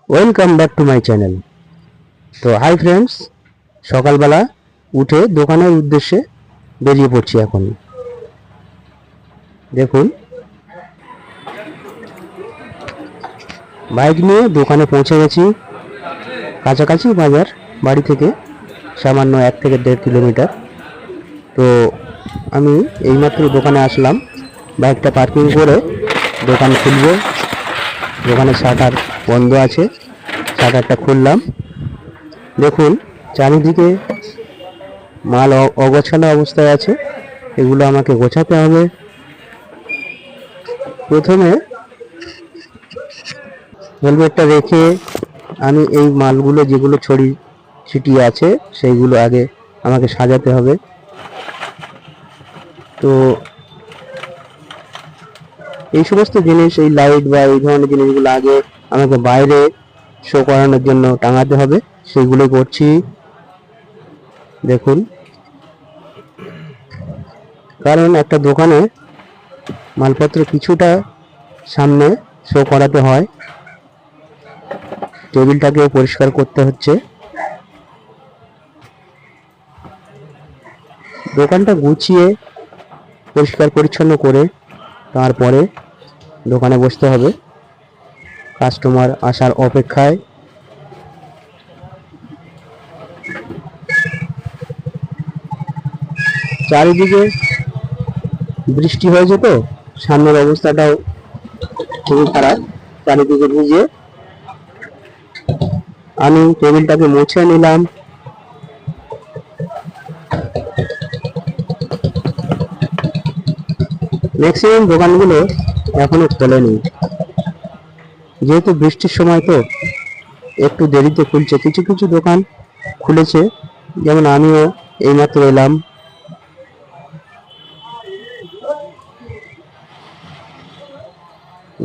Welcome back to my channel. তো hi friends, সকালবেলা উঠে দোকানের উদ্দেশ্যে বেরিয়ে পড়ছি। এখন দেখুন, বাইক নিয়ে দোকানে পৌঁছে গেছি। কাছাকাছি বাজার, বাড়ি থেকে সামান্য 1 থেকে 1.5 কিলোমিটার। তো আমি এইমাত্র দোকানে আসলাম, বাইকটা পার্কিং করে দোকান খুলবো। দোকানের শাটার বন্ধ আছে, শাটারটা খুললাম। দেখুন, চারিদিকে মাল অগোছালো অবস্থায় আছে, এগুলো আমাকে গোছাতে হবে। প্রথমে হেলমেটটা রেখে আমি এই মালগুলো যেগুলো ছিটিয়ে আছে সেইগুলো আগে আমাকে সাজাতে হবে। তো এই সমস্ত জিনিস, এই লাইট বা এই ধরনের জিনিসগুলো আগে আমাকে বাইরে শো করানোর জন্য টাঙাতে হবে, সেইগুলোই করছি। দেখুন, কারণ একটা দোকানে মালপত্র কিছুটা সামনে শো করাতে হয়। টেবিলটাকেও পরিষ্কার করতে হচ্ছে। দোকানটা গুছিয়ে পরিষ্কার পরিচ্ছন্ন করে তারপরে দোকানে বসতে হবে, কাস্টমার আসার অপেক্ষায়। চারিদিকে বৃষ্টি হয়েছে, তো সামনের অবস্থাটাও খুবই খারাপ, চারিদিকে ভিজে। আমি টেবিলটাকে মুছে নিলাম। ম্যাক্সিমাম দোকানগুলো এখনো খোলেনি, যেহেতু বৃষ্টির সময়, তো একটু দেরিতে খুলছে। কিছু কিছু দোকান খুলেছে, যেমন আমিও এইমাত্র এলাম।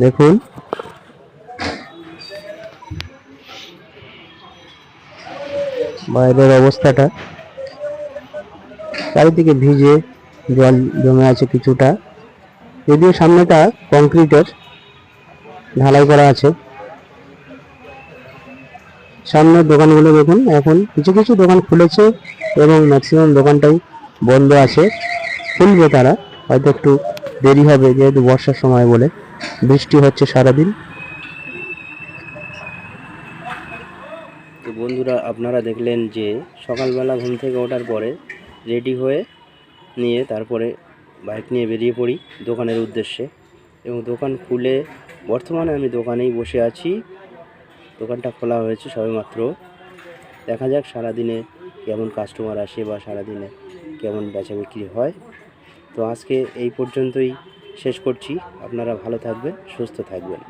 দেখুন, বাইরের অবস্থাটা, চারিদিকে ভিজে, জল জমে আছে কিছুটা। যদিও সামনেটা কংক্রিটের ঢালাই করা আছে। সামনের দোকানগুলো দেখুন, এখন কিছু কিছু দোকান খুলেছে এবং ম্যাক্সিমাম দোকানটাই বন্ধ আছে। খুলবে তারা, হয়তো একটু দেরি হবে, যেহেতু বর্ষার সময় বলে বৃষ্টি হচ্ছে সারাদিন। তো বন্ধুরা, আপনারা দেখলেন যে সকালবেলা ঘুম থেকে ওঠার পরে রেডি হয়ে নিয়ে তারপরে বাইক নিয়ে বেরিয়ে পড়ি দোকানের উদ্দেশ্যে। এবং দোকান খুলে বর্তমানে আমি দোকানেই বসে আছি। দোকানটা খোলা হয়েছে সবেমাত্র। দেখা যাক সারাদিনে কেমন কাস্টমার আসে বা সারাদিনে কেমন বেচা বিক্রি হয়। তো আজকে এই পর্যন্তই শেষ করছি। আপনারা ভালো থাকবেন, সুস্থ থাকবেন।